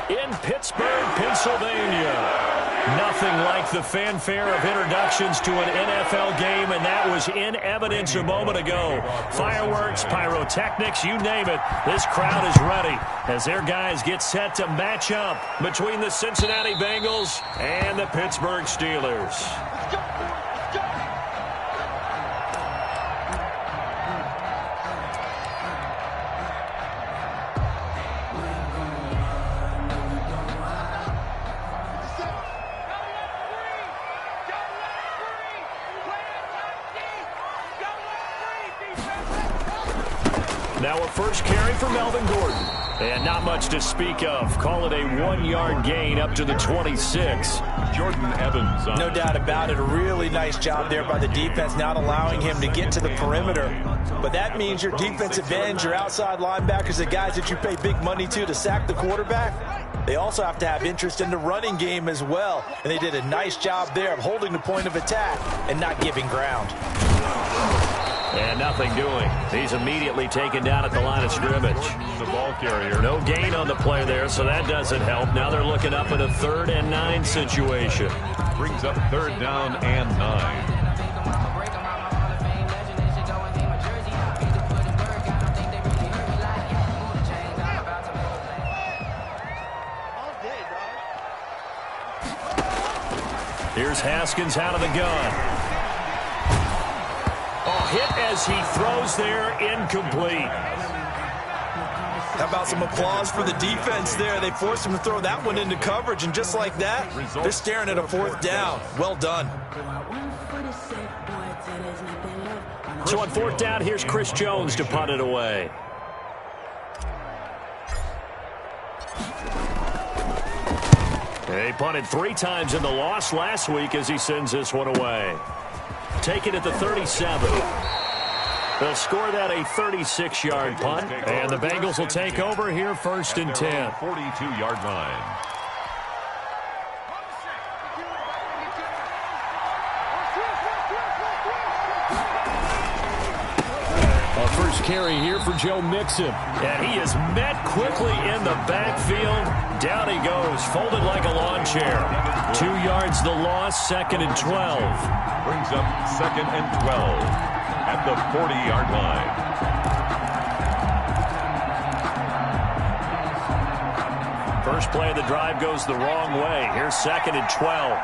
in Pittsburgh, Pennsylvania. Nothing like the fanfare of introductions to an NFL game, and that was in evidence a moment ago. Fireworks, pyrotechnics, you name it. This crowd is ready as their guys get set to match up between the Cincinnati Bengals and the Pittsburgh Steelers. Now a first carry for Melvin Gordon. And not much to speak of. Call it a 1-yard gain up to the 26. Jordan Evans. No doubt about it. A really nice job there by the defense, not allowing him to get to the perimeter. But that means your defensive ends, your outside linebackers, the guys that you pay big money to sack the quarterback, they also have to have interest in the running game as well. And they did a nice job there of holding the point of attack and not giving ground. And nothing doing. He's immediately taken down at the line of scrimmage. The ball carrier. No gain on the play there, so that doesn't help. Now they're looking up at a 3rd and 9 situation. Brings up 3rd down and 9. Here's Haskins out of the gun. Hit as he throws there, incomplete. How about some applause for the defense there? They forced him to throw that one into coverage, and just like that, they're staring at a 4th down. Well done. So on 4th down, here's Chris Jones to punt it away. He punted 3 times in the loss last week as he sends this one away. Take it at the 37. They'll score that a 36-yard punt, and the Bengals will take over here 1st and 10. 42-yard line. A first carry here for Joe Mixon. And he is met quickly in the backfield. Down he goes, folded like a lawn chair. 2 yards the loss, 2nd and 12. Brings up 2nd and 12 at the 40-yard line. First play of the drive goes the wrong way. Here's 2nd and 12.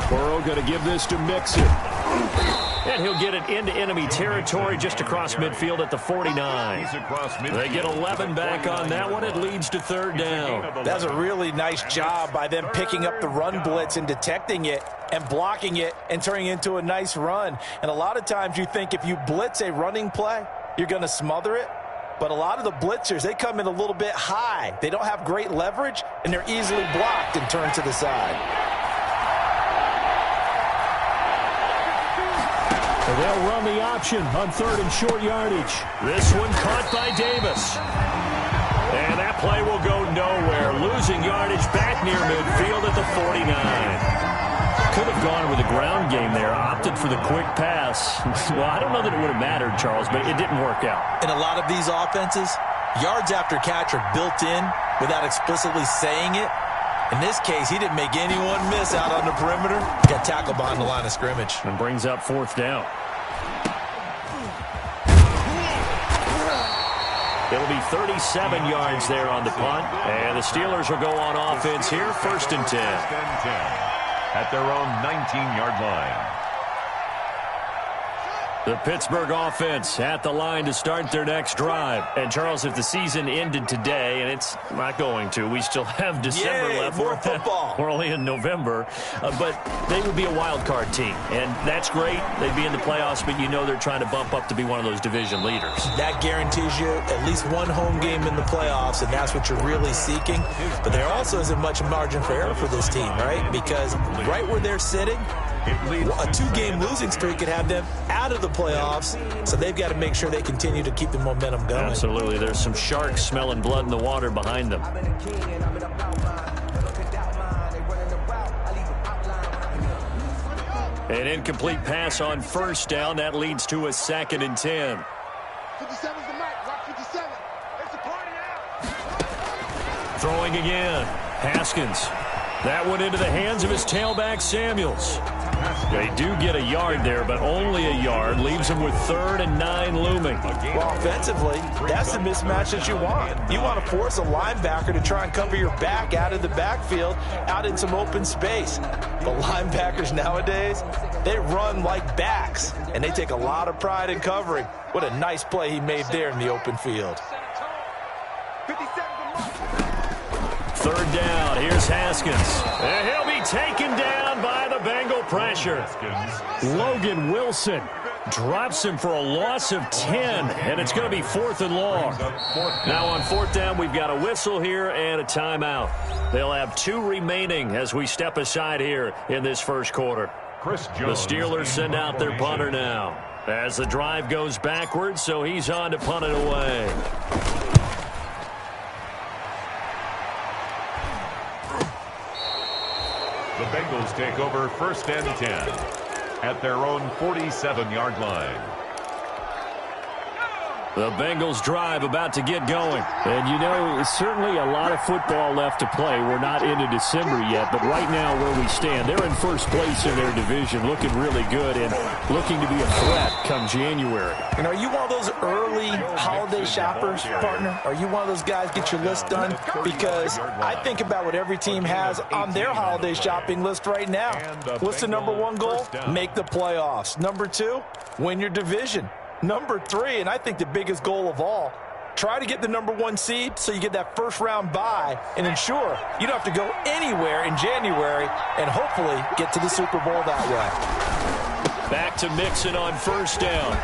Burrow going to give this to Mixon. And he'll get it into enemy territory just across midfield at the 49. They get 11 back on that one. It leads to 3rd down. That's a really nice job by them picking up the run blitz and detecting it and blocking it and turning it into a nice run. And a lot of times you think if you blitz a running play, you're going to smother it. But a lot of the blitzers, they come in a little bit high. They don't have great leverage, and they're easily blocked and turned to the side. They'll run the option on 3rd and short yardage. This one caught by Davis. And that play will go nowhere. Losing yardage back near midfield at the 49. Could have gone with a ground game there. Opted for the quick pass. Well, I don't know that it would have mattered, Charles, but it didn't work out. In a lot of these offenses, yards after catch are built in without explicitly saying it. In this case, he didn't make anyone miss out on the perimeter. Got tackled behind the line of scrimmage. And brings up 4th down. It'll be 37 yards there on the punt. And the Steelers will go on offense here, 1st and 10. At their own 19-yard line. The Pittsburgh offense at the line to start their next drive. And, Charles, if the season ended today, and it's not going to, we still have December left. More football. We're only in November. But they would be a wild card team. And that's great. They'd be in the playoffs, but you know they're trying to bump up to be one of those division leaders. That guarantees you at least one home game in the playoffs, and that's what you're really seeking. But there also isn't much margin for error for this team, right? Because right where they're sitting, a 2-game losing streak could have them out of the playoffs, so they've got to make sure they continue to keep the momentum going. Absolutely. There's some sharks smelling blood in the water behind them. An incomplete pass on first down. That leads to a 2nd and 10. 57's the mic. Rock 57. It's a party now. Throwing again. Haskins. That one into the hands of his tailback, Samuels. They do get a yard there, but only a yard. Leaves them with 3rd and 9 looming. Well, offensively, that's the mismatch that you want. You want to force a linebacker to try and cover your back out of the backfield, out in some open space. But linebackers nowadays, they run like backs, and they take a lot of pride in covering. What a nice play he made there in the open field. 3rd down. Here's Haskins. And he'll be taken down by the Bengal pressure. Logan Wilson drops him for a loss of 10, and it's going to be 4th and long. Now on 4th down, we've got a whistle here and a timeout. They'll have 2 remaining as we step aside here in this first quarter. The Steelers send out their punter now as the drive goes backwards, so he's on to punt it away. The Bengals take over 1st and 10 at their own 47-yard line. The Bengals drive about to get going. And, you know, certainly a lot of football left to play. We're not into December yet, but right now where we stand, they're in first place in their division, looking really good and looking to be a threat come January. And are you one of those early holiday shoppers, partner? Are you one of those guys get your list done? Because I think about what every team has on their holiday shopping list right now. What's the number 1 goal? Make the playoffs. Number 2, win your division. Number 3, and I think the biggest goal of all, try to get the number 1 seed so you get that first-round bye and ensure you don't have to go anywhere in January and hopefully get to the Super Bowl that way. Back to Mixon on 1st down.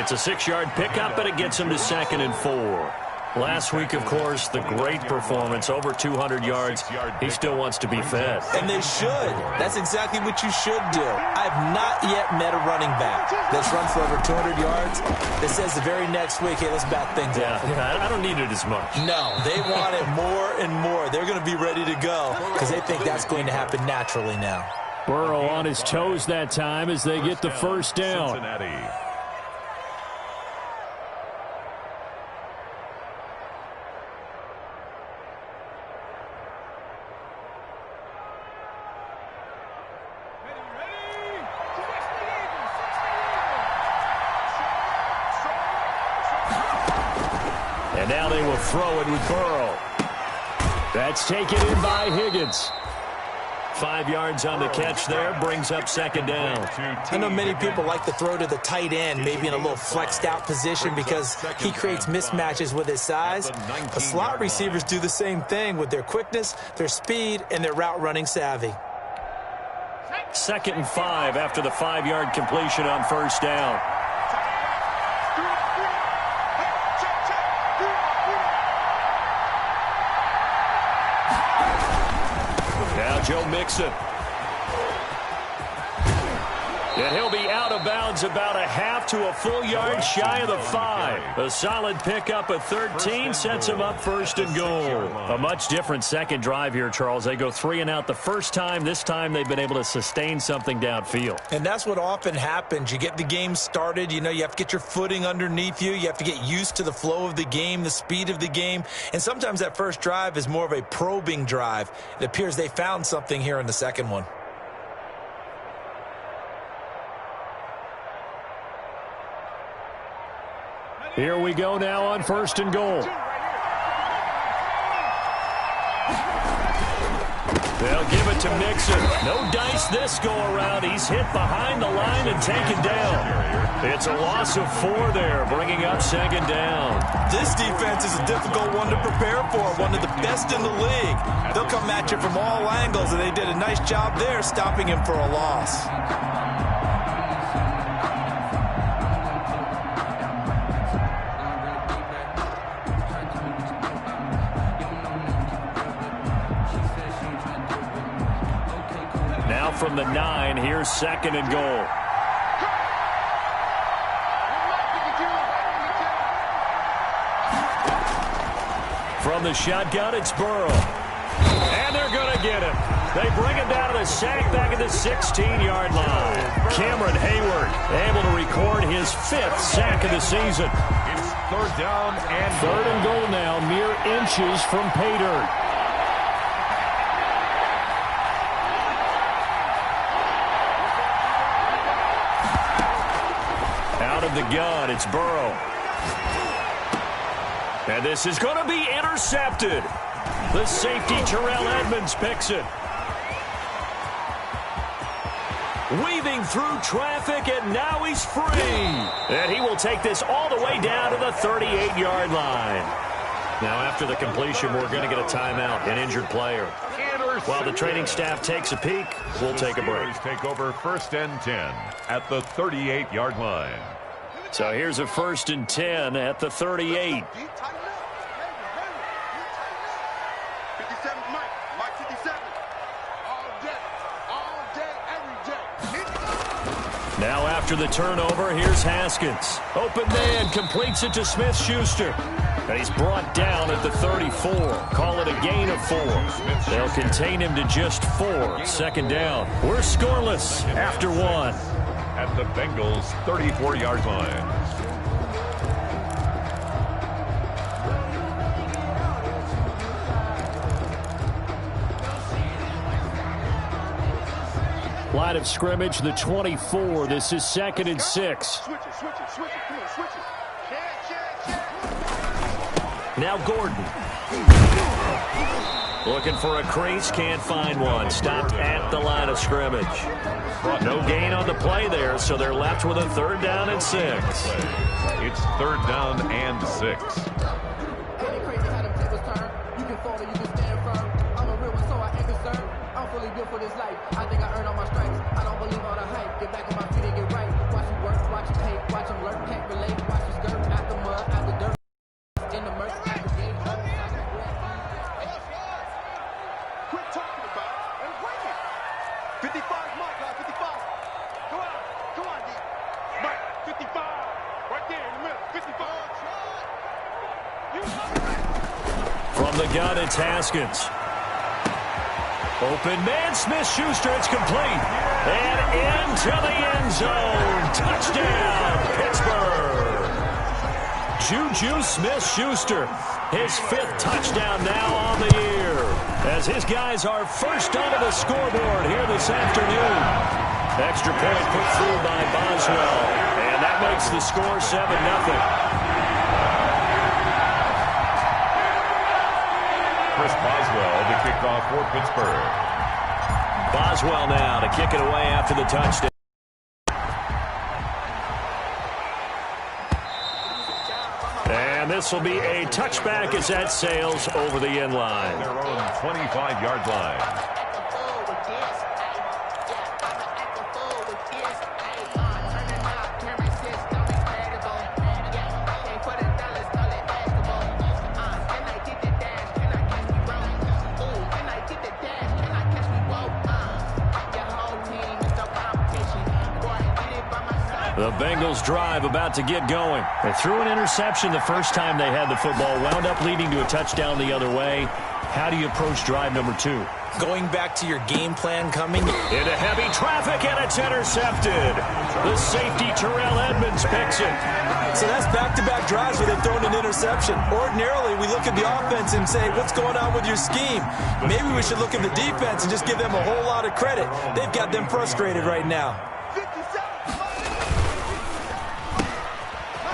It's a 6-yard pickup, but it gets him to 2nd and 4. Last week, of course, the great performance, over 200 yards. He still wants to be fed. And they should. That's exactly what you should do. I've not yet met a running back that's run for over 200 yards that says the very next week, hey, let's bat things out. Yeah, I don't need it as much. No, they want it more and more. They're going to be ready to go because they think that's going to happen naturally now. Burrow on his toes that time as they get the first down. Cincinnati. And now they will throw it with Burrow. That's taken in by Higgins. 5 yards on the catch there, brings up 2nd down. I know many people like to throw to the tight end, maybe in a little flexed out position because he creates mismatches with his size. But slot receivers do the same thing with their quickness, their speed, and their route running savvy. 2nd and 5 after the 5-yard completion on 1st down. Joe Mixon. And he'll be out of bounds about a half to a full yard shy of the 5. A solid pickup at 13 sets him up 1st and goal. A much different second drive here, Charles. They go 3 and out the first time. This time they've been able to sustain something downfield. And that's what often happens. You get the game started. You know, you have to get your footing underneath you. You have to get used to the flow of the game, the speed of the game. And sometimes that first drive is more of a probing drive. It appears they found something here in the second one. Here we go now on 1st and goal. They'll give it to Mixon. No dice this go around. He's hit behind the line and taken down. It's a loss of 4 there, bringing up 2nd down. This defense is a difficult one to prepare for, one of the best in the league. They'll come at you from all angles, and they did a nice job there stopping him for a loss. From the 9, here's 2nd and goal. From the shotgun, it's Burrow. And they're going to get him. They bring him down to the a sack back at the 16-yard line. Cameron Hayward able to record his 5th sack of the season. It's third down and third and goal now, mere inches from pay dirt. Out of the gun, it's Burrow. And this is going to be intercepted. The safety, Terrell Edmonds, picks it. Weaving through traffic, and now he's free. And he will take this all the way down to the 38-yard line. Now, after the completion, we're going to get a timeout, an injured player. While the training staff takes a peek, we'll take a break. Take over first and 10 at the 38-yard line. So here's a 1st and 10 at the 38. 57, Mike 57. All day, every day. Now after the turnover, here's Haskins. Open man, completes it to Smith-Schuster. And he's brought down at the 34. Call it a gain of 4. They'll contain him to just 4. 2nd down. We're scoreless after 1. At the Bengals' 34-yard line. Line of scrimmage, the 24. This is 2nd and 6. Switch it. Come on, switch it. Now Gordon. Looking for a crease, can't find one. Stopped at the line of scrimmage. No gain on the play there, so they're left with a 3rd down and 6. It's 3rd down and 6. For this life, I think I earned all my stripes. I don't believe all the hype. Get back on my feet and get right. Watch them work, watch them hate, watch them lurk, can't relate. Watch them skirt out the mud, out the dirt, in the murk, out the gate. Quit talking about it and bring it. 55, Mike, 55. Come on, D. Mike, 55. Right there in the middle, 55. From the gun, it's Haskins. Open man, Smith-Schuster, it's complete. And into the end zone. Touchdown, Pittsburgh. Juju Smith-Schuster, his 5th touchdown now on the year. As his guys are first onto the scoreboard here this afternoon. Extra point put through by Boswell. And that makes the score 7-0. Chris Boswell, the kickoff for Pittsburgh. Boswell now to kick it away after the touchdown. And this will be a touchback as that sails over the end line. Their own 25-yard line. The Bengals drive about to get going. They threw an interception the first time they had the football, wound up leading to a touchdown the other way. How do you approach drive number 2? Going back to your game plan coming. Into heavy traffic, and it's intercepted. The safety, Terrell Edmonds, picks it. So that's back-to-back drives where they've thrown an interception. Ordinarily, we look at the offense and say, what's going on with your scheme? Maybe we should look at the defense and just give them a whole lot of credit. They've got them frustrated right now.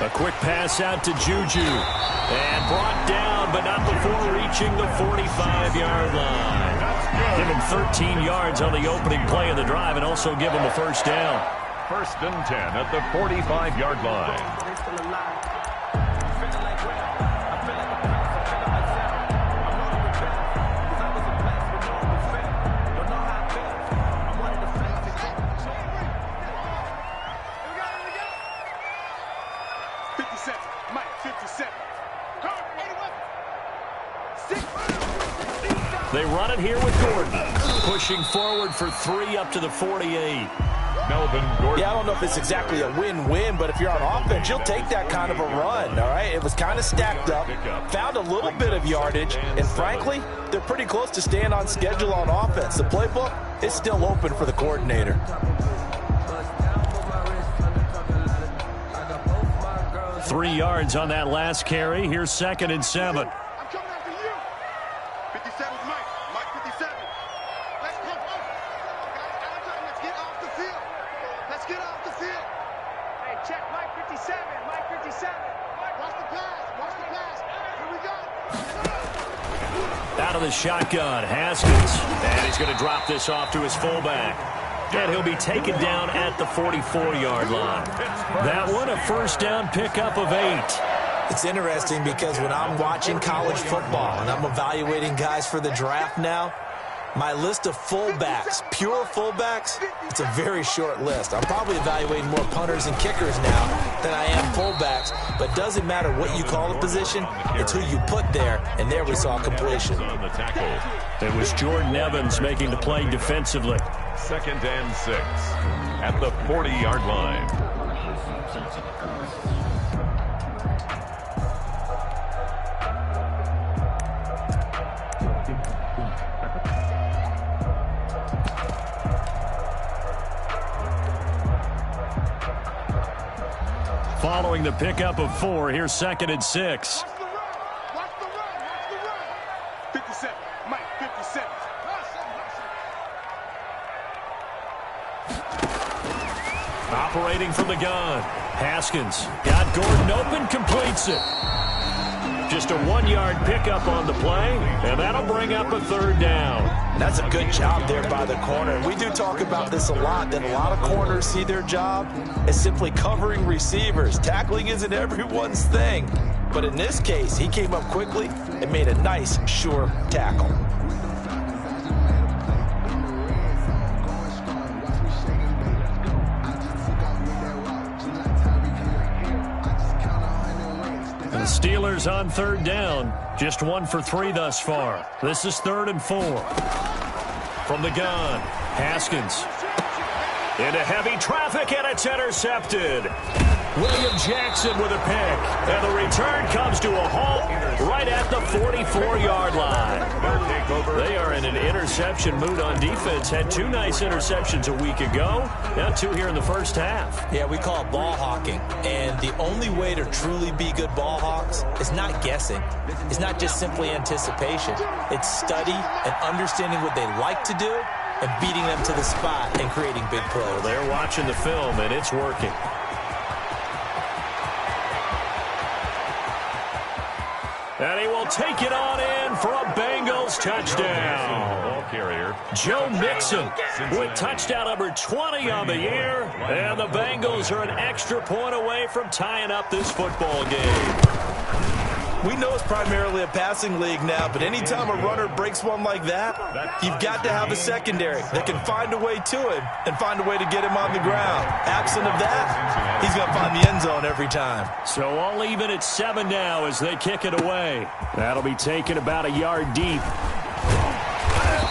A quick pass out to Juju. And brought down, but not before reaching the 45-yard line. Give him 13 yards on the opening play of the drive and also give him a 1st down. 1st and 10 at the 45-yard line. They run it here with Gordon. Pushing forward for 3 up to the 48. Melvin Gordon. Yeah, I don't know if it's exactly a win-win, but if you're on offense, you'll take that kind of a run, all right? It was kind of stacked up, found a little bit of yardage, and frankly, they're pretty close to staying on schedule on offense. The playbook is still open for the coordinator. 3 yards on that last carry. Here's 2nd and 7. I'm coming after you. 57's Mike. Mike 57. Let's come on. Guys, let's get off the field. Let's get off the field. Hey, check Mike 57. Mike 57. Watch the pass. Watch the pass. Here we go. Out of the shotgun, Haskins. And he's going to drop this off to his fullback. And he'll be taken down at the 44-yard line. That one, a first down pickup of 8. It's interesting because when I'm watching college football and I'm evaluating guys for the draft now, my list of fullbacks, pure fullbacks, it's a very short list. I'm probably evaluating more punters and kickers now than I am fullbacks, but it doesn't matter what you call the position, it's who you put there, and there we saw completion. On the tackle. It was Jordan Evans making the play defensively. 2nd and 6 at the 40-yard line. Following the pickup of 4, here's 2nd and 6. Watch the run. Watch the run. Watch the run. 57. Mike 57. Operating from the gun. Haskins got Gordon open, completes it. Just a 1-yard pickup on the play, and that'll bring up a 3rd down. That's a good job there by the corner. We do talk about this a lot, that a lot of corners see their job as simply covering receivers. Tackling isn't everyone's thing. But in this case, he came up quickly and made a nice, sure tackle. The Steelers on 3rd down. Just 1 for 3 thus far. This is 3rd and 4. From the gun, Haskins. Into heavy traffic, and it's intercepted. William Jackson with a pick. And the return comes to a halt right at the 44-yard line. They are in an interception mood on defense. Had 2 nice interceptions a week ago. Now 2 here in the first half. Yeah, we call it ball hawking. And the only way to truly be good ball hawks is not guessing. It's not just simply anticipation. It's study and understanding what they like to do and beating them to the spot and creating big plays. Well, they're watching the film, and it's working. And he will take it on in for a Bengals touchdown. Ball carrier. Joe Mixon with touchdown number 20 on the year. And the Bengals are an extra point away from tying up this football game. We know it's primarily a passing league now, but anytime a runner breaks one like that, you've got to have a secondary that can find a way to him and find a way to get him on the ground. Absent of that, he's going to find the end zone every time. So all even at 7 now as they kick it away. That'll be taken about a yard deep.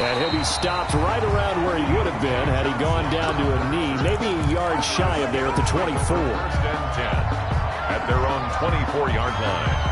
And he'll be stopped right around where he would have been had he gone down to a knee, maybe a yard shy of there at the 24. 1st and 10 at their own 24-yard line.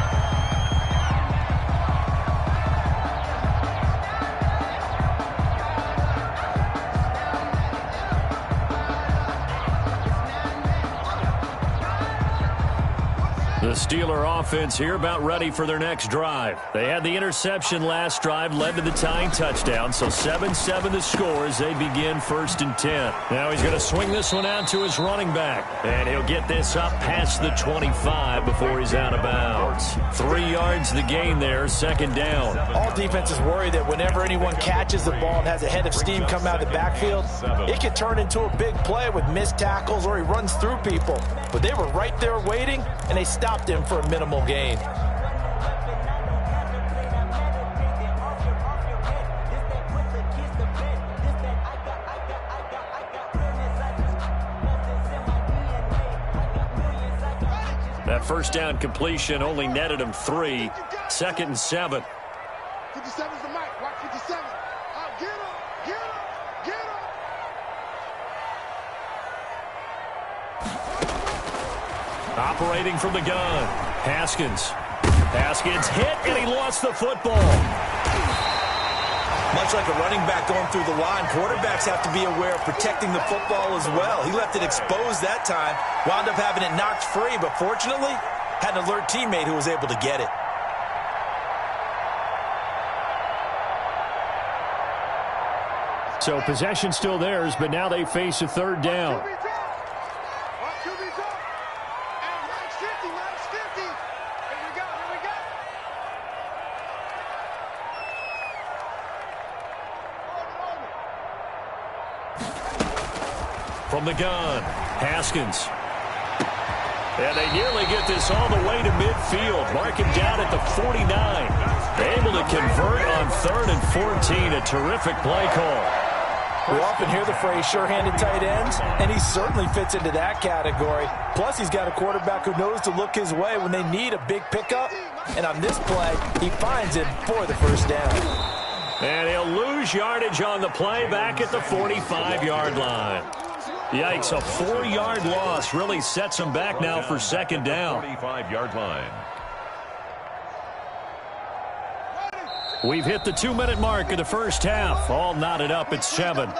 The Steeler offense here about ready for their next drive. They had the interception last drive, led to the tying touchdown, so 7-7 the score as they begin 1st and 10. Now he's going to swing this one out to his running back, and he'll get this up past the 25 before he's out of bounds. 3 yards the gain there, 2nd down. All defenses worry that whenever anyone catches the ball and has a head of steam come out of the backfield, it can turn into a big play with missed tackles or he runs through people. But they were right there waiting, and they stopped him for a minimal gain. That first down completion only netted him 3. 2nd and 7. 57's the Mike. Watch 57. Get him. Get him. Get him. operating from the gun. Haskins hit, and he lost the football. Much like a running back going through the line, quarterbacks have to be aware of protecting the football as well. He left it exposed that time, wound up having it knocked free, but fortunately, had an alert teammate who was able to get it. So possession still theirs, but now they face a third down. From the gun, Haskins. And they nearly get this all the way to midfield. Mark him down at the 49. Able to convert on 3rd and 14. A terrific play call. We often hear the phrase sure-handed tight ends, and he certainly fits into that category. Plus, he's got a quarterback who knows to look his way when they need a big pickup. And on this play, he finds it for the first down. And he'll lose yardage on the play back at the 45-yard line. Yikes, a 4-yard loss really sets him back now for second down. 45-yard line. We've hit the 2-minute mark of the first half. All knotted up at 7.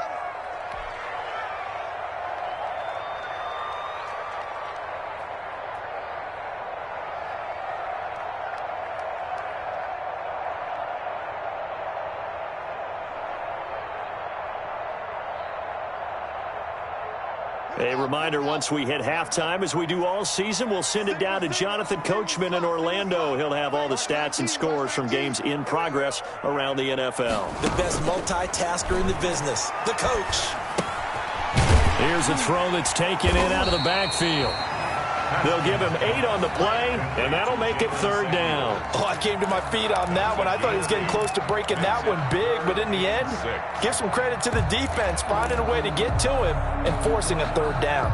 A reminder, once we hit halftime, as we do all season, we'll send it down to Jonathan Coachman in Orlando. He'll have all the stats and scores from games in progress around the NFL. The best multitasker in the business, the coach. Here's a throw that's taken in out of the backfield. They'll give him 8 on the play, and that'll make it 3rd down. Oh, I came to my feet on that one. I thought he was getting close to breaking that one big, but in the end, give some credit to the defense, finding a way to get to him and forcing a 3rd down.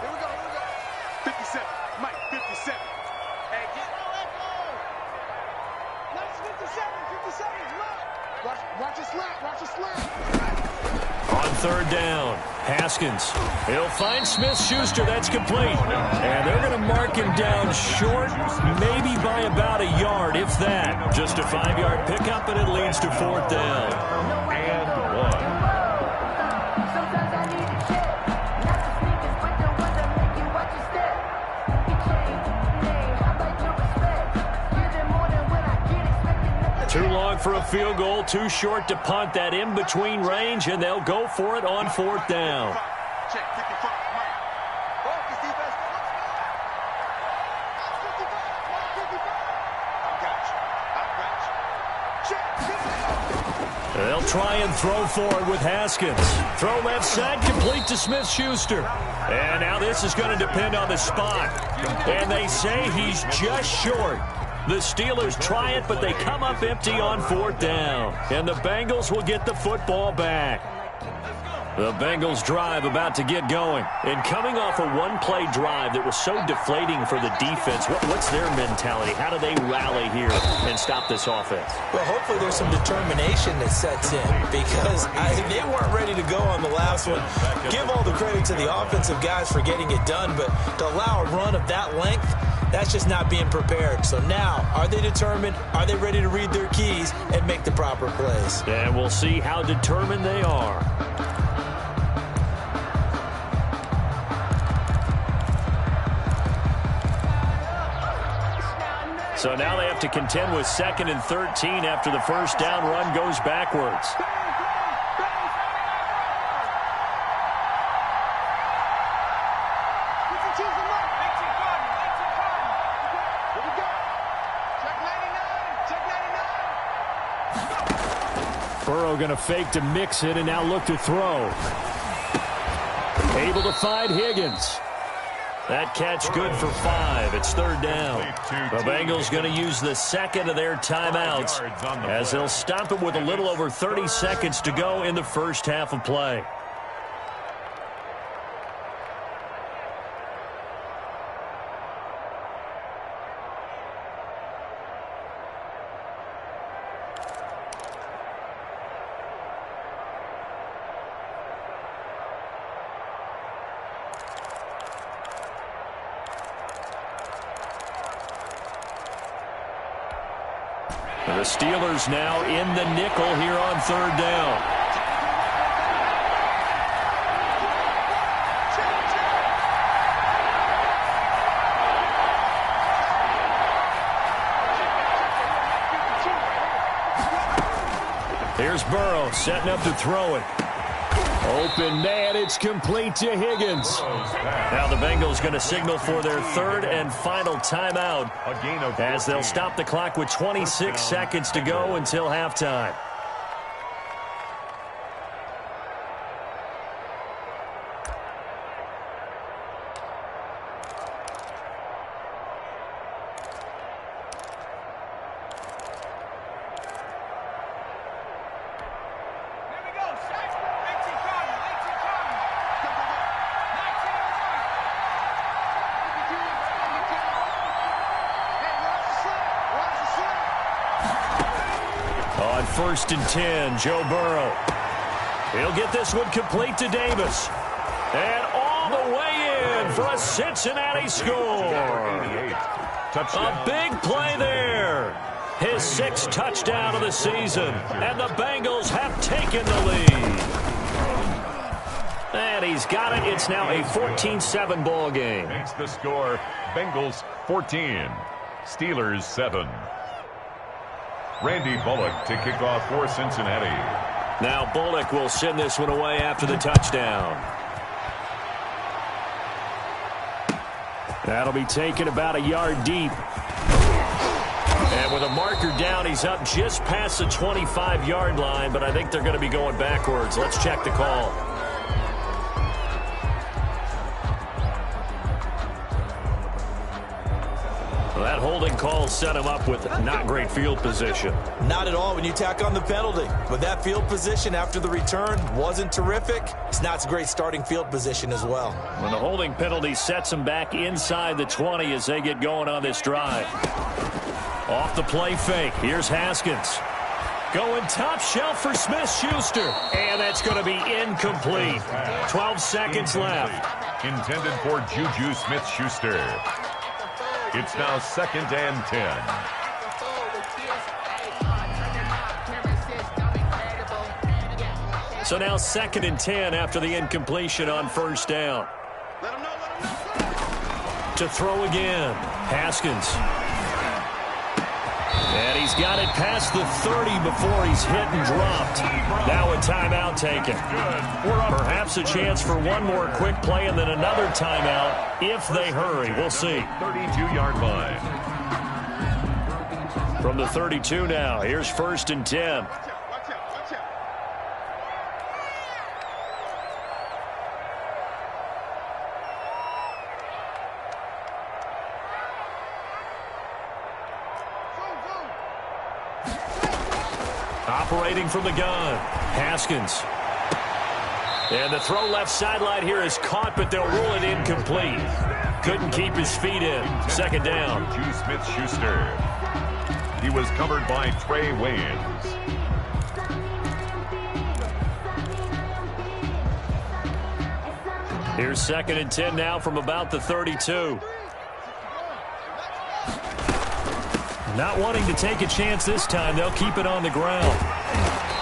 Here we go. 57. Mike, 57. Hey, get Nice 57. Watch it slant. On 3rd down, Haskins. He'll find Smith-Schuster. That's complete. And they're going to mark him down short, maybe by about a yard, if that. Just a 5-yard pickup, and it leads to 4th down. And 1. Sometimes I need a check. Not the sneakers, but the ones that make you watch your step. You change name, I like your respect. Give them more than what I get expected. Too long for a field goal, too short to punt. That in-between range, and they'll go for it on 4th down. Check 55. Mike. Focus defense. I got you. Check. They'll try and throw forward with Haskins. Throw left side, complete to Smith-Schuster. And now this is going to depend on the spot. And they say he's just short. The Steelers try it, but they come up empty on 4th down. And the Bengals will get the football back. The Bengals drive about to get going. And coming off a one-play drive that was so deflating for the defense, what's their mentality? How do they rally here and stop this offense? Well, hopefully there's some determination that sets in, because they weren't ready to go on the last one. Give all the credit to the offensive guys for getting it done, but to allow a run of that length, that's just not being prepared. So now, are they determined? Are they ready to read their keys and make the proper plays? And we'll see how determined they are. So now they have to contend with 2nd and 13 after the first down run goes backwards. Burrow going to fake to mix it and now look to throw. Able to find Higgins. That catch good for 5. It's 3rd down. The Bengals going to use the second of their timeouts as they'll stop it with a little over 30 seconds to go in the first half of play. And the Steelers now in the nickel here on third down. Here's Burrow setting up to throw it. Open man, it's complete to Higgins. Now the Bengals going to signal for their third and final timeout as they'll stop the clock with 26 seconds to go until halftime. On 1st and 10, Joe Burrow. He'll get this one complete to Davis. And all the way in for a Cincinnati score. A big play there. His 6th touchdown of the season. And the Bengals have taken the lead. And he's got it. It's now a 14-7 ball game. Makes the score Bengals 14, Steelers 7. Randy Bullock to kick off for Cincinnati. Now Bullock will send this one away after the touchdown. That'll be taken about a yard deep. And with a marker down, he's up just past the 25-yard line, but I think they're going to be going backwards. Let's check the call. That holding call set him up with not great field position. Not at all when you tack on the penalty. But that field position after the return wasn't terrific. It's not a great starting field position as well. When the holding penalty sets him back inside the 20 as they get going on this drive. Off the play fake. Here's Haskins. Going top shelf for Smith-Schuster. And that's going to be incomplete. 12 seconds left. Intended for Juju Smith-Schuster. It's now 2nd and 10. So now 2nd and 10 after the incompletion on 1st down. To throw again. Haskins. And he's got it past the 30 before he's hit and dropped. Now a timeout taken. Perhaps a chance for one more quick play and then another timeout if they hurry. We'll see. 32-yard line. From the 32 now, here's 1st and 10. Operating from the gun, Haskins. And the throw left sideline here is caught, but they'll rule it incomplete. Couldn't keep his feet in. 2nd down. Juju Smith-Schuster. He was covered by Trey Waynes. Here's 2nd and 10 now from about the 32. Not wanting to take a chance this time. They'll keep it on the ground.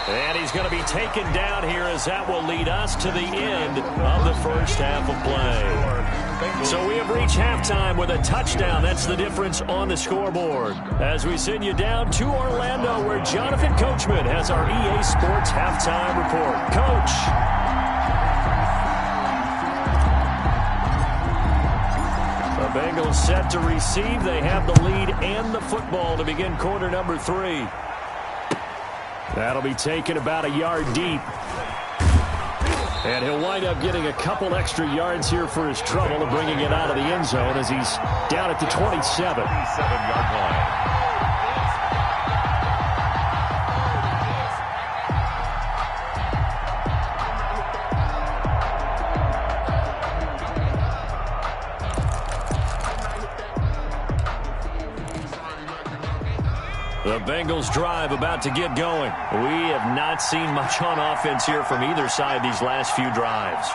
And he's going to be taken down here as that will lead us to the end of the first half of play. So we have reached halftime with a touchdown. That's the difference on the scoreboard. As we send you down to Orlando where Jonathan Coachman has our EA Sports halftime report. Coach. The Bengals set to receive. They have the lead and the football to begin quarter number 3. That'll be taken about a yard deep. And he'll wind up getting a couple extra yards here for his trouble of bringing it out of the end zone as he's down at the 27. 27-yard line. The Bengals drive about to get going. We have not seen much on offense here from either side these last few drives.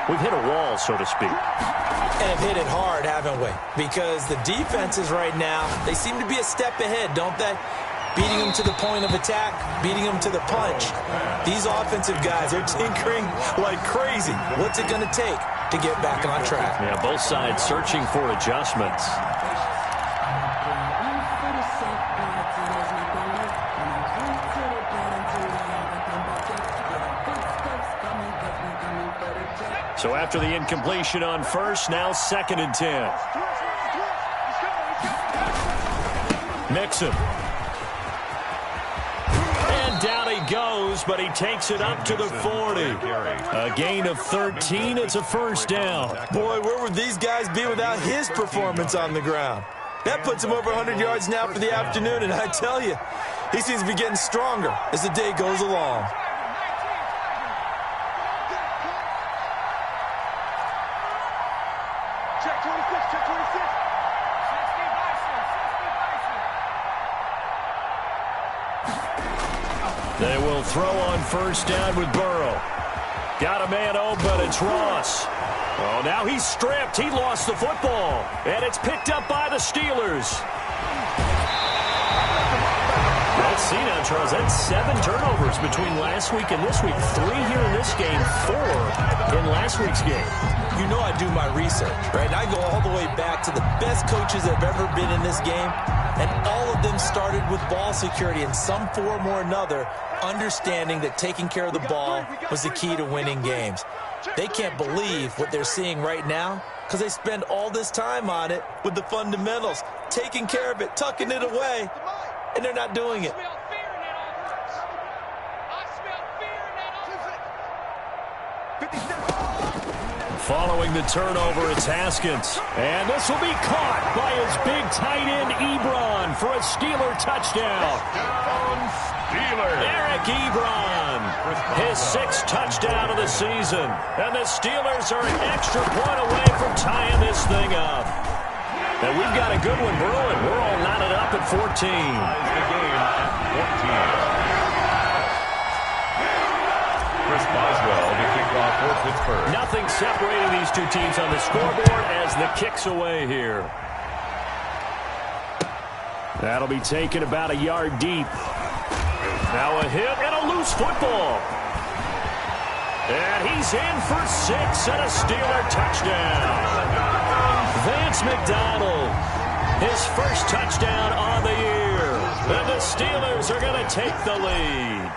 We've hit a wall, so to speak. And have hit it hard, haven't we? Because the defenses right now, they seem to be a step ahead, don't they? beating them to the point of attack, beating them to the punch. These offensive guys are tinkering like crazy. What's it going to take to get back on track? Yeah, both sides searching for adjustments. So after the incompletion on first, now 2nd and 10. Mixon. And down he goes, but he takes it up to the 40. A gain of 13. It's a first down. Boy, where would these guys be without his performance on the ground? That puts him over 100 yards now for the afternoon, and I tell you, he seems to be getting stronger as the day goes along. Check 26, check 26. They will throw on first down with Burrow. Got a man open, it's Ross. Oh, now he's stripped. He lost the football. And it's picked up by the Steelers. Let's see now, Charles. That's 7 turnovers between last week and this week. 3 here in this game, 4 in last week's game. You know I do my research, right? And I go all the way back to the best coaches that have ever been in this game. And all of them started with ball security in some form or another, understanding that taking care of the ball was the key to winning games. They can't believe what they're seeing right now because they spend all this time on it with the fundamentals, taking care of it, tucking it away, and they're not doing it. Following the turnover, it's Haskins. And this will be caught by his big tight end, Ebron, for a Steeler touchdown. Steelers. Eric Ebron, his 6th touchdown of the season. And the Steelers are an extra point away from tying this thing up. And we've got a good one brewing. We're all knotted up at 14. The game at 14. Chris Boswell to kick off for Pittsburgh. Nothing separating these two teams on the scoreboard as the kick's away here. That'll be taken about a yard deep. Now a hit and a loose football. And he's in for 6 and a Steeler touchdown. Vance McDonald, his first touchdown on the year. And the Steelers are going to take the lead.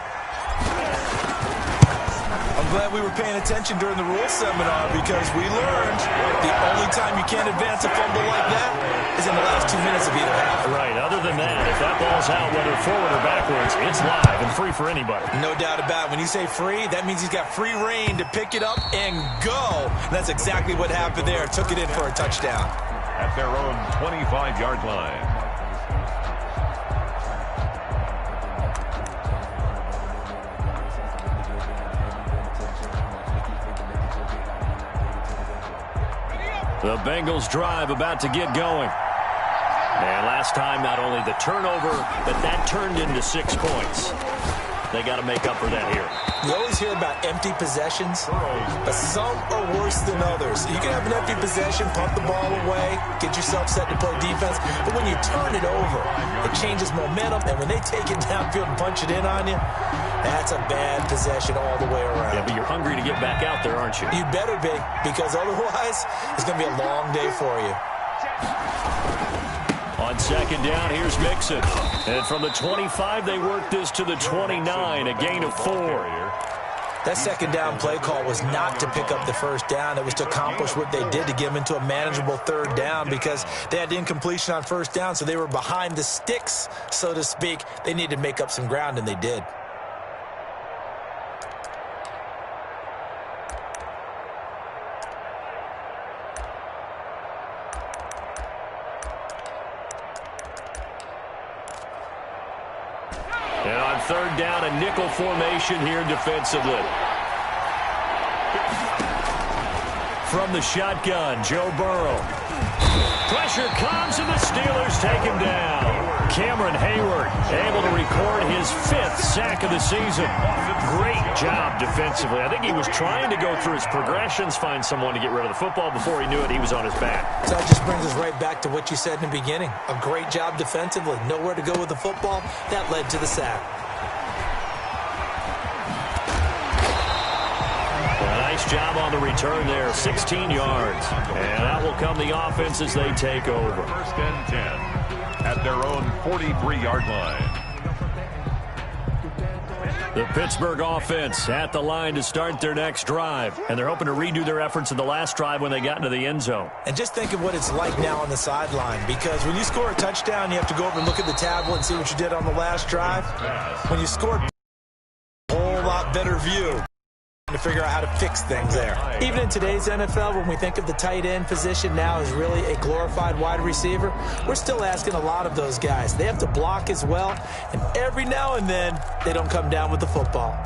I'm glad we were paying attention during the rules seminar because we learned the only time you can't advance a fumble like that is in the last 2 minutes of either half. Right. Other than that, if that ball's out, whether forward or backwards, it's live and free for anybody. No doubt about it. When you say free, that means he's got free reign to pick it up and go. And that's exactly what happened there. Took it in for a touchdown. At their own 25-yard line. The Bengals drive about to get going. And last time, not only the turnover, but that turned into 6 points. They got to make up for that here. You always hear about empty possessions, but some are worse than others. You can have an empty possession, pump the ball away, get yourself set to play defense, but when you turn it over, it changes momentum, and when they take it downfield and punch it in on you, that's a bad possession all the way around. Yeah, but you're hungry to get back out there, aren't you? You better be, because otherwise, it's going to be a long day for you. On second down, here's Mixon. And from the 25, they work this to the 29, a gain of 4. That second down play call was not to pick up the first down. It was to accomplish what they did to get them into a manageable third down because they had incompletion on first down, so they were behind the sticks, so to speak. They needed to make up some ground, and they did. And on third down, a nickel formation here defensively. From the shotgun, Joe Burrow. Pressure comes, and the Steelers take him down. Cameron Hayward able to record his 5th sack of the season. Great job defensively. I think he was trying to go through his progressions, find someone to get rid of the football. Before he knew it, he was on his back. So that just brings us right back to what you said in the beginning. A great job defensively. Nowhere to go with the football. That led to the sack. Nice job on the return there, 16 yards. And out will come the offense as they take over. 1st and 10 at their own 43-yard line. The Pittsburgh offense at the line to start their next drive. And they're hoping to redo their efforts in the last drive when they got into the end zone. And just think of what it's like now on the sideline, because when you score a touchdown, you have to go over and look at the tablet and see what you did on the last drive. When you score, a whole lot better view to figure out how to fix things there. Even in today's NFL, when we think of the tight end position now as really a glorified wide receiver, we're still asking a lot of those guys. They have to block as well, and every now and then, they don't come down with the football.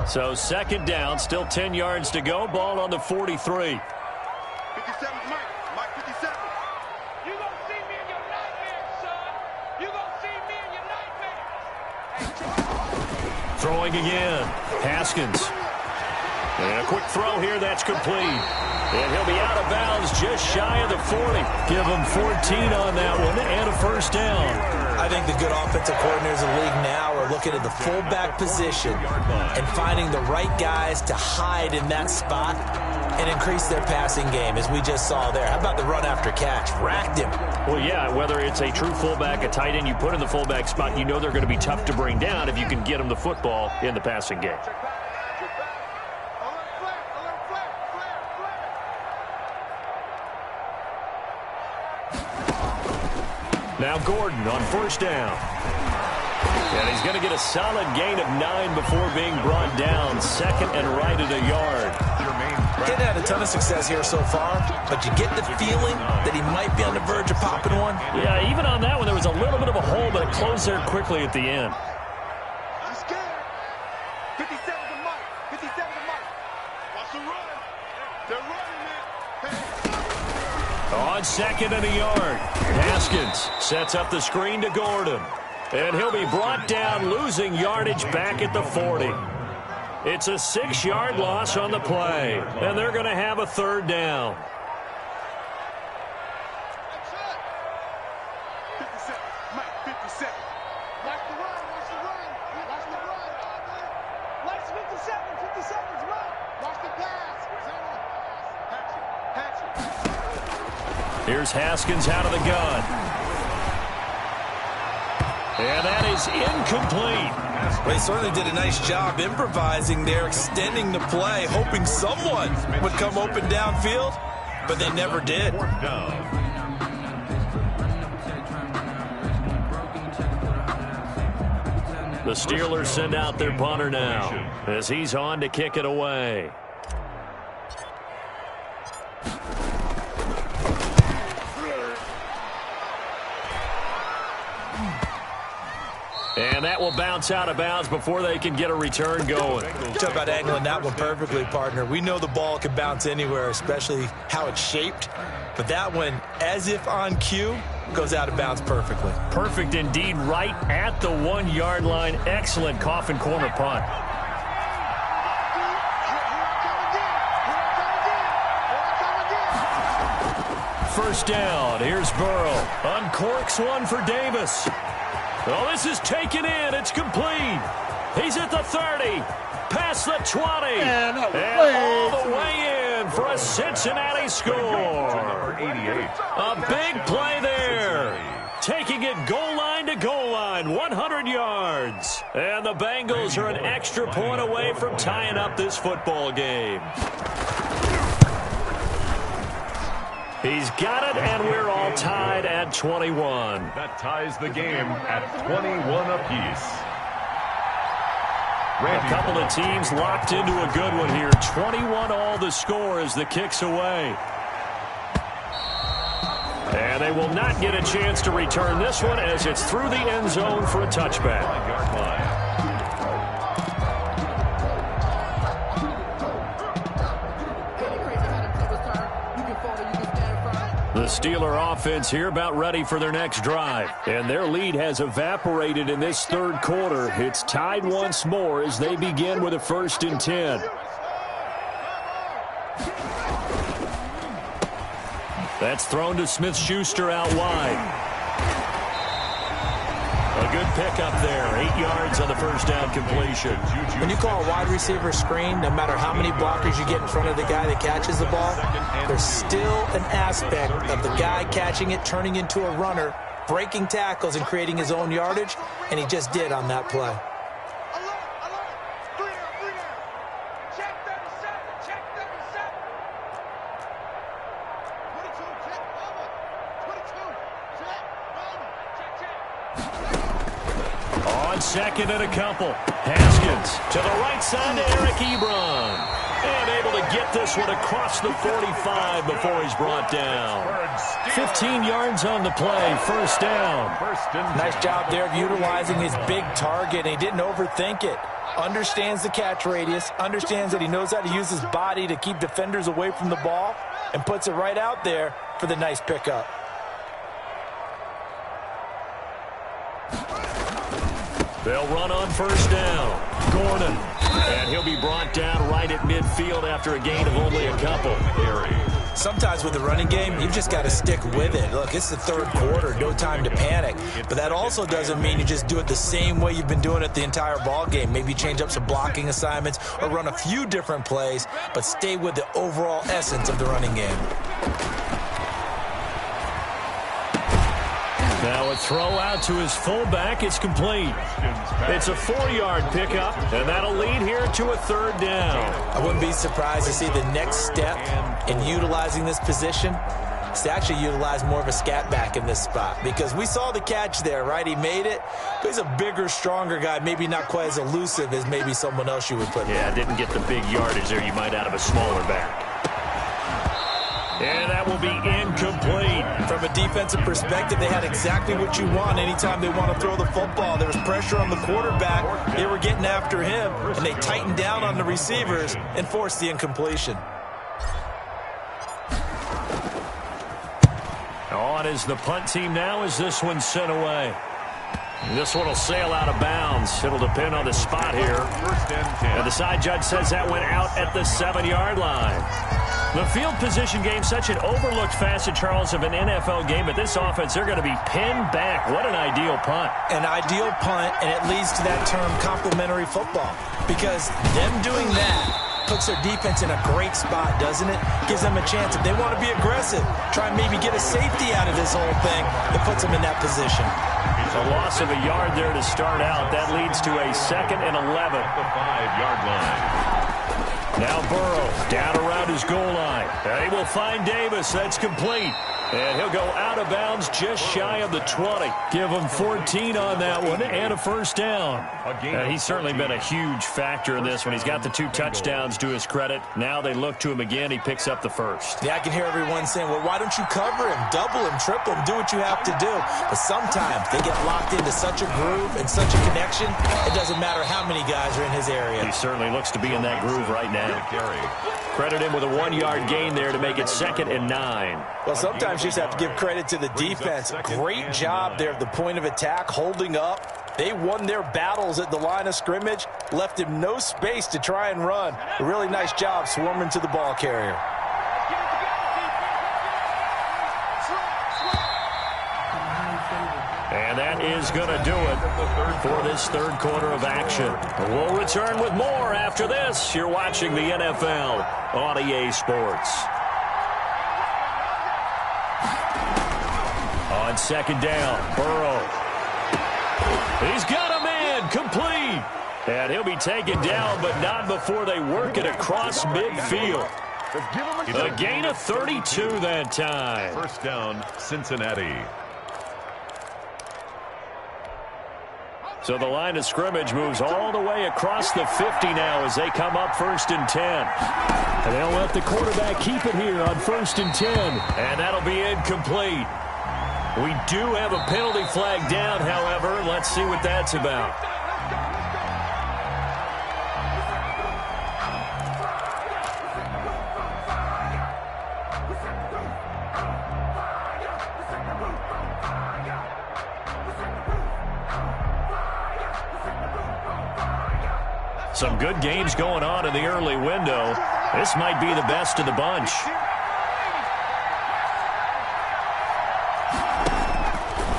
So 2nd down, still 10 yards to go. Ball on the 43. 57 Mike. Mike 57. You gonna see me in your nightmares, son. You gonna see me in your nightmares. Throwing again. Haskins. And a quick throw here. That's complete. And he'll be out of bounds just shy of the 40. Give him 14 on that one and a 1st down. I think the good offensive coordinators in the league now are looking at the fullback position and finding the right guys to hide in that spot and increase their passing game, as we just saw there. How about the run after catch? Racked him. Well, yeah, whether it's a true fullback, a tight end you put in the fullback spot, you know they're going to be tough to bring down if you can get them the football in the passing game. Now Gordon on 1st down. And he's going to get a solid gain of 9 before being brought down. 2nd and right at a yard. Didn't have a ton of success here so far, but you get the feeling that he might be on the verge of popping one. Yeah, even on that one, there was a little bit of a hole, but it closed there quickly at the end. I'm scared. 57 to Mike. 57 to Mike. Watch the run. They're running, man. On 2nd and a yard, Haskins sets up the screen to Gordon. And he'll be brought down, losing yardage back at the 40. It's a 6-yard loss on the play, and they're going to have a 3rd down. 57. Mike 57. Watch the run. Watch the run. Watch the run. Watch 57. 57's run. Watch the pass. Here's Haskins out of the gun. And that is incomplete. They certainly did a nice job improvising there, extending the play, hoping someone would come open downfield, but they never did. The Steelers send out their punter now as he's on to kick it away. And that will bounce out of bounds before they can get a return going. Talk about angling that one perfectly, partner. We know the ball can bounce anywhere, especially how it's shaped. But that one, as if on cue, goes out of bounds perfectly. Perfect indeed, right at the 1-yard line. Excellent coffin corner punt. First down. Here's Burrow. Uncorks one for Davis. Oh, this is taken in. It's complete. He's at the 30. Past the 20. And all the way in for a Cincinnati score. 88. A big play there. Taking it goal line to goal line. 100 yards. And the Bengals are an extra point away from tying up this football game. He's got it, and we're all tied at 21. That ties the game at 21 apiece. A couple of teams locked into a good one here. 21 all the score as the kick's away. And they will not get a chance to return this one as it's through the end zone for a touchback. Steeler offense here about ready for their next drive. And their lead has evaporated in this third quarter. It's tied once more as they begin with a 1st and 10. That's thrown to Smith-Schuster out wide. A good pickup there. 8 yards on the first down completion. When you call a wide receiver screen, no matter how many blockers you get in front of the guy that catches the ball, there's still an aspect of the guy catching it, turning into a runner, breaking tackles and creating his own yardage, and he just did on that play. Second and a couple. Haskins to the right side to Eric Ebron. And able to get this one across the 45 before he's brought down. 15 yards on the play. First down. Nice job there of utilizing his big target. He didn't overthink it. Understands the catch radius. Understands that he knows how to use his body to keep defenders away from the ball. And puts it right out there for the nice pickup. They'll run on first down. Gordon. And he'll be brought down right at midfield after a gain of only a couple. Sometimes with the running game, you've just got to stick with it. Look, it's the third quarter, no time to panic. But that also doesn't mean you just do it the same way you've been doing it the entire ball game. Maybe change up some blocking assignments or run a few different plays, but stay with the overall essence of the running game. Now a throw out to his fullback. It's complete. It's a 4-yard pickup, and that'll lead here to a third down. I wouldn't be surprised to see the next step in utilizing this position is to actually utilize more of a scat back in this spot, because we saw the catch there, right? He made it, but he's a bigger, stronger guy, maybe not quite as elusive as maybe someone else you would put in. Yeah, didn't get the big yardage there you might out of a smaller back. And that will be incomplete. From a defensive perspective, they had exactly what you want anytime they want to throw the football. There was pressure on the quarterback. They were getting after him, and they tightened down on the receivers and forced the incompletion. On is the punt team now as this one's sent away. This one will sail out of bounds. It'll depend on the spot here. And the side judge says that went out at the 7-yard line. The field position game, such an overlooked facet, Charles, of an NFL game. But this offense, they're going to be pinned back. What an ideal punt. An ideal punt, and it leads to that term complementary football. Because them doing that puts their defense in a great spot, doesn't it? Gives them a chance. If they want to be aggressive, try and maybe get a safety out of this whole thing, it puts them in that position. A loss of a yard there to start out. That leads to a 2nd and 11. The 5-yard line. Now Burrow down around his goal line. And he will find Davis. That's complete. And he'll go out of bounds just shy of the 20. Give him 14 on that one and a first down. He's certainly been a huge factor in this one. He's got the 2 touchdowns to his credit. Now they look to him again. He picks up the first. Yeah, I can hear everyone saying, well, why don't you cover him, double him, triple him, do what you have to do. But sometimes they get locked into such a groove and such a connection, it doesn't matter how many guys are in his area. He certainly looks to be in that groove right now. Credit him with a 1-yard gain there to make it 2nd and 9. Well, sometimes you just have to give credit to the defense. Great job there at the point of attack, holding up. They won their battles at the line of scrimmage, left him no space to try and run. A really nice job swarming to the ball carrier. And that is going to do it for this third quarter of action. We'll return with more after this. You're watching the NFL on EA Sports. On second down, Burrow. He's got a man, complete. And he'll be taken down, but not before they work it across midfield. A gain of 32 that time. First down, Cincinnati. So the line of scrimmage moves all the way across the 50 now as they come up 1st and 10. And they'll let the quarterback keep it here on 1st and 10. And that'll be incomplete. We do have a penalty flag down, however. Let's see what that's about. Some good games going on in the early window. This might be the best of the bunch.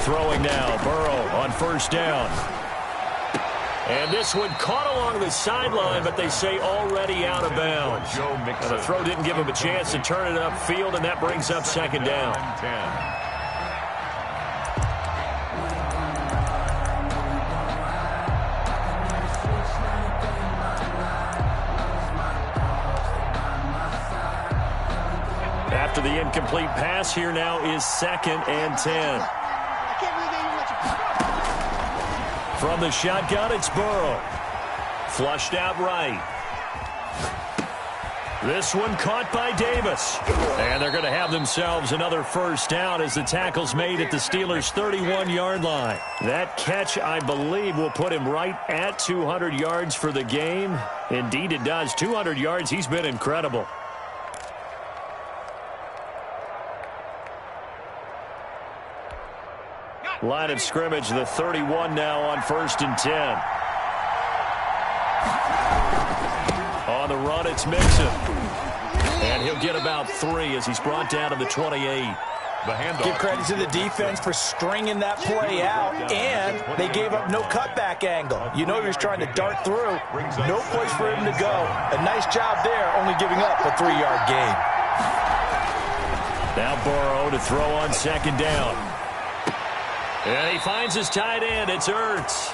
Throwing now, Burrow on first down. And this one caught along the sideline, but they say already out of bounds. And the throw didn't give him a chance to turn it upfield, and that brings up second down. After the incomplete pass, here now is 2nd and 10. From the shotgun, it's Burrow. Flushed out right. This one caught by Davis. And they're going to have themselves another first down as the tackle's made at the Steelers' 31-yard line. That catch, I believe, will put him right at 200 yards for the game. Indeed, it does. 200 yards, he's been incredible. Line of scrimmage, the 31 now on 1st and 10. On the run, it's Mixon. And he'll get about 3 as he's brought down to the 28. Give credit to the defense for stringing that play out, and they gave up no cutback angle. You know he was trying to dart through. No place for him to go. A nice job there, only giving up a 3-yard gain. Now Burrow to throw on 2nd down. And he finds his tight end. It's Ertz.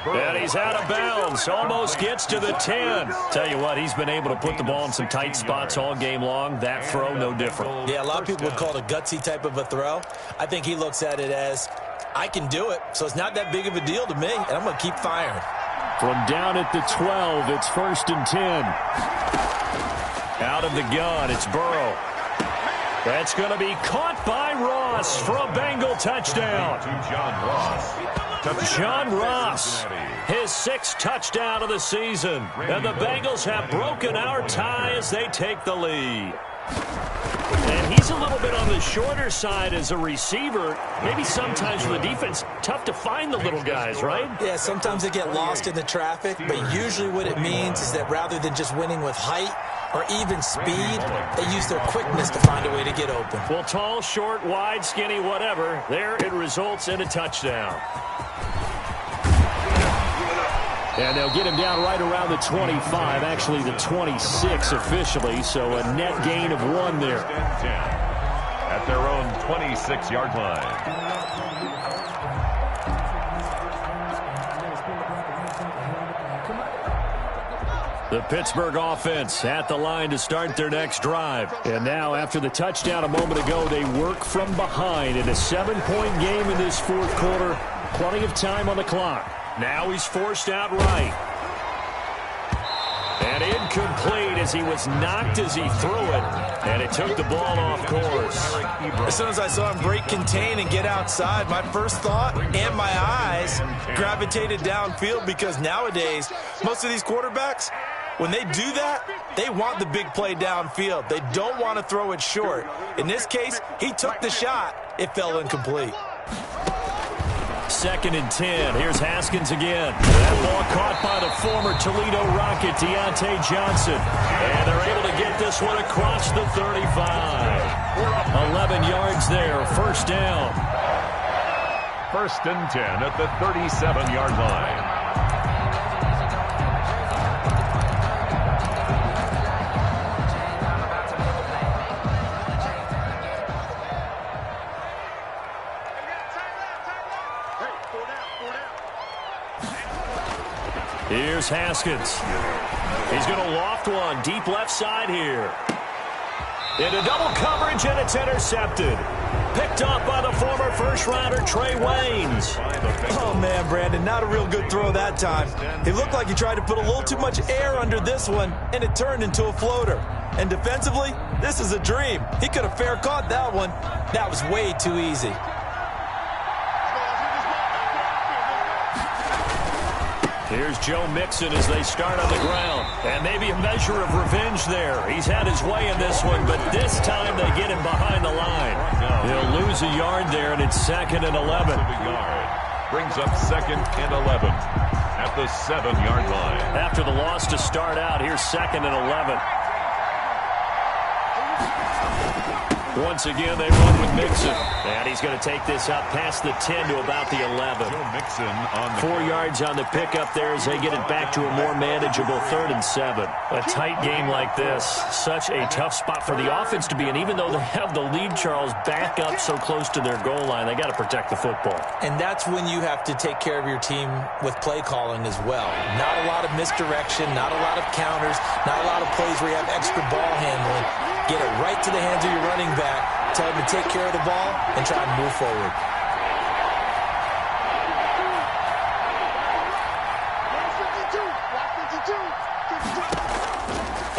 And he's out of bounds. Almost gets to the 10. Tell you what, he's been able to put the ball in some tight spots all game long. That throw, no different. Yeah, a lot of people would call it a gutsy type of a throw. I think he looks at it as, I can do it, so it's not that big of a deal to me, and I'm going to keep firing. From down at the 12, it's 1st and 10. Out of the gun, it's Burrow. That's going to be caught by Ross for a Bengal touchdown. John Ross, his 6th touchdown of the season. And the Bengals have broken our tie as they take the lead. And he's a little bit on the shorter side as a receiver. Maybe sometimes for the defense, tough to find the little guys, right? Yeah, sometimes they get lost in the traffic, but usually what it means is that rather than just winning with height or even speed, they use their quickness to find a way to get open. Well, tall, short, wide, skinny, whatever, there it results in a touchdown. And they'll get him down right around the 25, actually the 26 officially, so a net gain of 1 there. At their own 26-yard line. The Pittsburgh offense at the line to start their next drive. And now, after the touchdown a moment ago, they work from behind in a 7-point game in this 4th quarter. Plenty of time on the clock. Now he's forced out right. And incomplete as he was knocked as he threw it. And it took the ball off course. As soon as I saw him break contain and get outside, my first thought and my eyes gravitated downfield, because nowadays, most of these quarterbacks, when they do that, they want the big play downfield. They don't want to throw it short. In this case, he took the shot. It fell incomplete. 2nd and 10. Here's Haskins again. That ball caught by the former Toledo Rocket, Deontay Johnson. And they're able to get this one across the 35. 11 yards there. First down. 1st and 10 at the 37-yard line. Here's Haskins. He's going to loft one deep left side here. Into double coverage, and it's intercepted. Picked up by the former first-rounder Trey Waynes. Oh, man, Brandon, not a real good throw that time. It looked like he tried to put a little too much air under this one, and it turned into a floater. And defensively, this is a dream. He could have fair caught that one. That was way too easy. Here's Joe Mixon as they start on the ground. And maybe a measure of revenge there. He's had his way in this one, but this time they get him behind the line. He'll lose a yard there, and it's 2nd and 11. Brings up 2nd and 11. at the 7-yard line. After the loss to start out, here's 2nd and 11. Once again, they run with Mixon. And he's going to take this out past the 10 to about the 11. Joe Mixon on the 4 yards on the pickup there as they get it back to a more manageable 3rd and 7. A tight game like this, such a tough spot for the offense to be in. Even though they have the lead, Charles, back up so close to their goal line, they got to protect the football. And that's when you have to take care of your team with play calling as well. Not a lot of misdirection, not a lot of counters, not a lot of plays where you have extra ball handling. Get it right to the hands of your running back, tell him to take care of the ball, and try and move forward.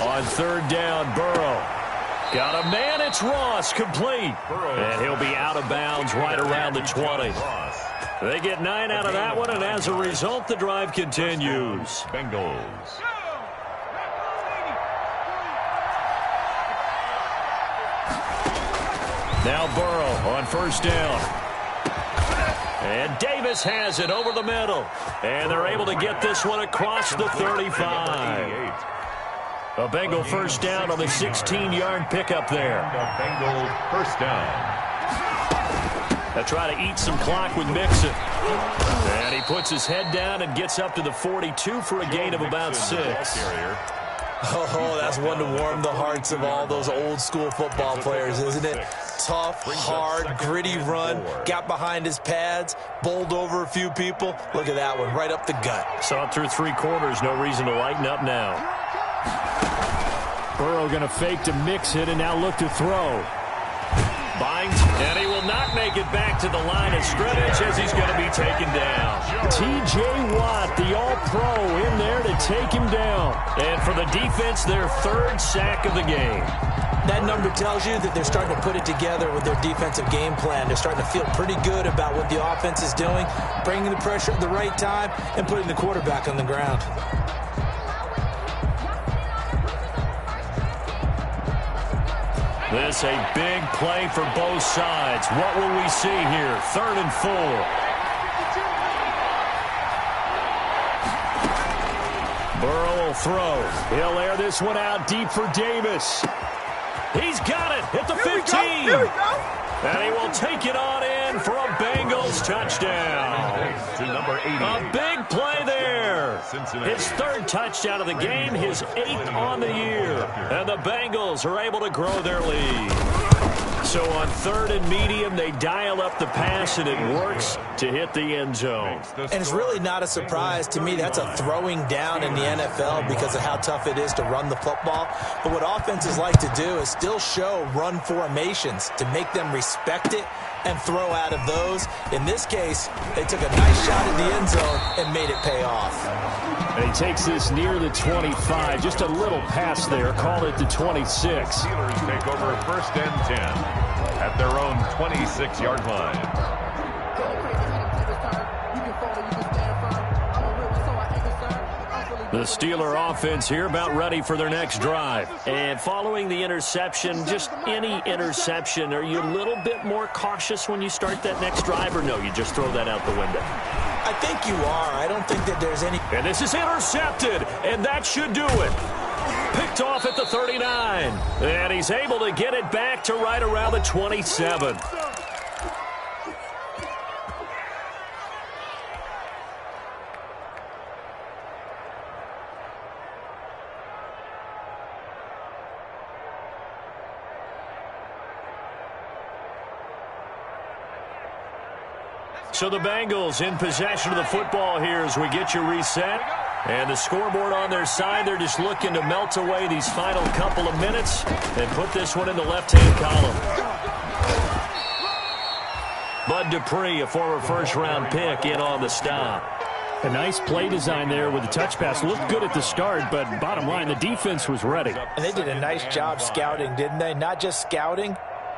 On 3rd down, Burrow. Got a man, it's Ross, complete. And he'll be out of bounds right around the 20. They get 9 out of that one, and as a result, the drive continues. Bengals. Now Burrow on 1st down. And Davis has it over the middle. And they're able to get this one across the 35. A Bengal 1st down on the 16-yard pickup there. Bengal 1st down. They'll try to eat some clock with Mixon. And he puts his head down and gets up to the 42 for a gain of about 6. Oh, that's one to warm the hearts of all those old-school football players, isn't it? Tough, hard, gritty run, got behind his pads, bowled over a few people. Look at that one, right up the gut. Saw it through 3 quarters, no reason to lighten up now. Burrow going to fake to mix it and now look to throw. Binds, and he will not make it back to the line of scrimmage as he's going to be taken down. T.J. Watt, the all-pro, in there to take him down. And for the defense, their 3rd sack of the game. That number tells you that they're starting to put it together with their defensive game plan. They're starting to feel pretty good about what the offense is doing, bringing the pressure at the right time, and putting the quarterback on the ground. This a big play for both sides. What will we see here? 3rd and 4. Burrow will throw. He'll air this one out deep for Davis. He's got it at the 15. Here we go. And he will take it on in for a Bengals touchdown. To number 80. A big play there. His 3rd touchdown of the game, his 8th on the year. And the Bengals are able to grow their lead. So on 3rd and medium, they dial up the pass, and it works to hit the end zone. And it's really not a surprise to me. That's a throwing down in the NFL because of how tough it is to run the football. But what offenses like to do is still show run formations to make them respect it and throw out of those. In this case, they took a nice shot at the end zone and made it pay off. And he takes this near the 25. Just a little pass there. Call it the 26. Steelers take over 1st and 10 at their own 26-yard line. The Steeler offense here about ready for their next drive. And following the interception, just any interception, are you a little bit more cautious when you start that next drive, or no, you just throw that out the window? I think you are. I don't think that there's any... And this is intercepted, and that should do it. Picked off at the 39. And he's able to get it back to right around the 27. So the Bengals in possession of the football here as we get you reset. And the scoreboard on their side, they're just looking to melt away these final couple of minutes and put this one in the left-hand column. Bud Dupree, a former first-round pick, in on the stop. A nice play design there with the touch pass. Looked good at the start, but bottom line, the defense was ready. And they did a nice job scouting, didn't they? Not just scouting,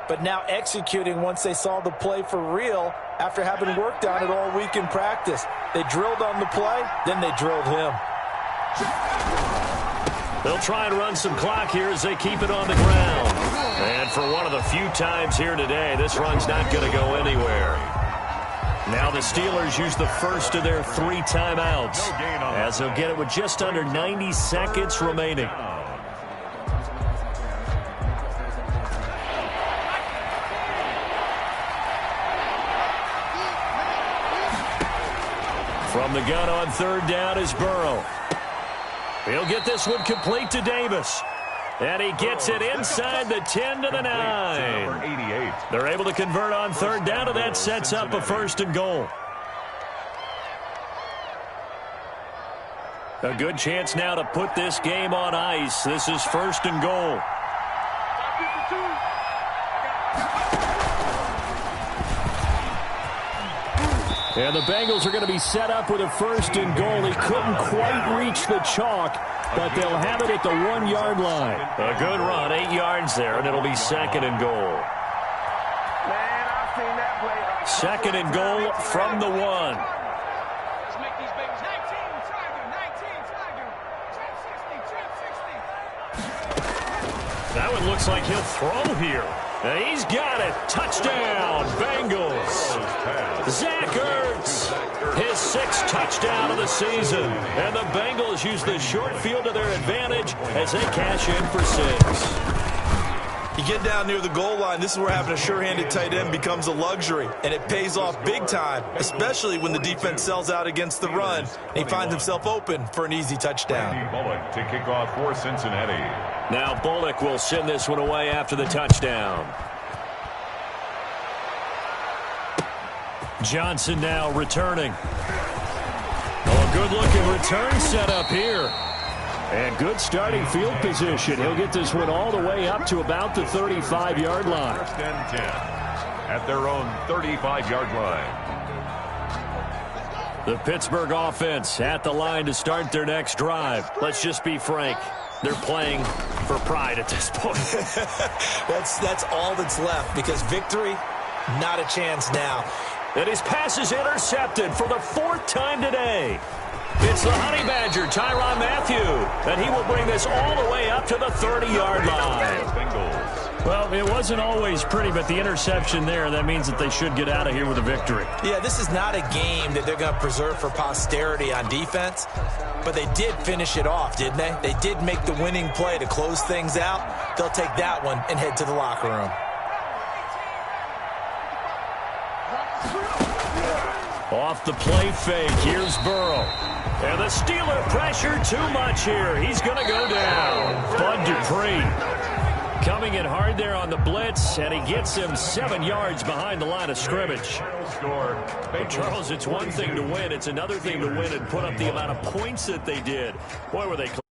but now executing once they saw the play for real after having worked on it all week in practice. They drilled on the play, then they drilled him. They'll try and run some clock here as they keep it on the ground. And for one of the few times here today, this run's not going to go anywhere. Now the Steelers use the first of their 3 timeouts, as they'll get it with just under 90 seconds remaining. From the gun on 3rd down is Burrow. He'll get this one complete to Davis. And he gets it inside the 10 to the 9. They're able to convert on 3rd down, and that sets up a 1st and goal. A good chance now to put this game on ice. This is 1st and goal. And the Bengals are going to be set up with a 1st and goal. He couldn't quite reach the chalk, but they'll have it at the 1-yard line. A good run, 8 yards there, and it'll be 2nd and goal. 2nd and goal from the 1. Let's make these babies 19, That one looks like he'll throw here. And he's got it. Touchdown, Bengals. Zach Ertz, his 6th touchdown of the season. And the Bengals use the short field to their advantage as they cash in for 6. You get down near the goal line, this is where having a sure-handed tight end becomes a luxury, and it pays off big time, especially when the defense sells out against the run. He finds himself open for an easy touchdown. Bullock to kick off for Cincinnati. Now Bullock will send this one away after the touchdown. Johnson now returning. Oh, a good-looking return set up here. And good starting field position. He'll get this one all the way up to about the 35-yard line. 1st and 10 at their own 35-yard line. The Pittsburgh offense at the line to start their next drive. Let's just be frank. They're playing for pride at this point. That's all that's left, because victory, not a chance now. And his pass is intercepted for the 4th time today. It's the Honey Badger, Tyrann Mathieu, and he will bring this all the way up to the 30-yard line. Well, it wasn't always pretty, but the interception there, that means that they should get out of here with a victory. Yeah, this is not a game that they're going to preserve for posterity on defense, but they did finish it off, didn't they? They did make the winning play to close things out. They'll take that one and head to the locker room. Off the play fake, here's Burrow. And the Steeler pressure too much here. He's going to go down. Bud Dupree coming in hard there on the blitz, and he gets him 7 yards behind the line of scrimmage. But Charles, it's one thing to win. It's another thing to win and put up the amount of points that they did. Boy, were they close.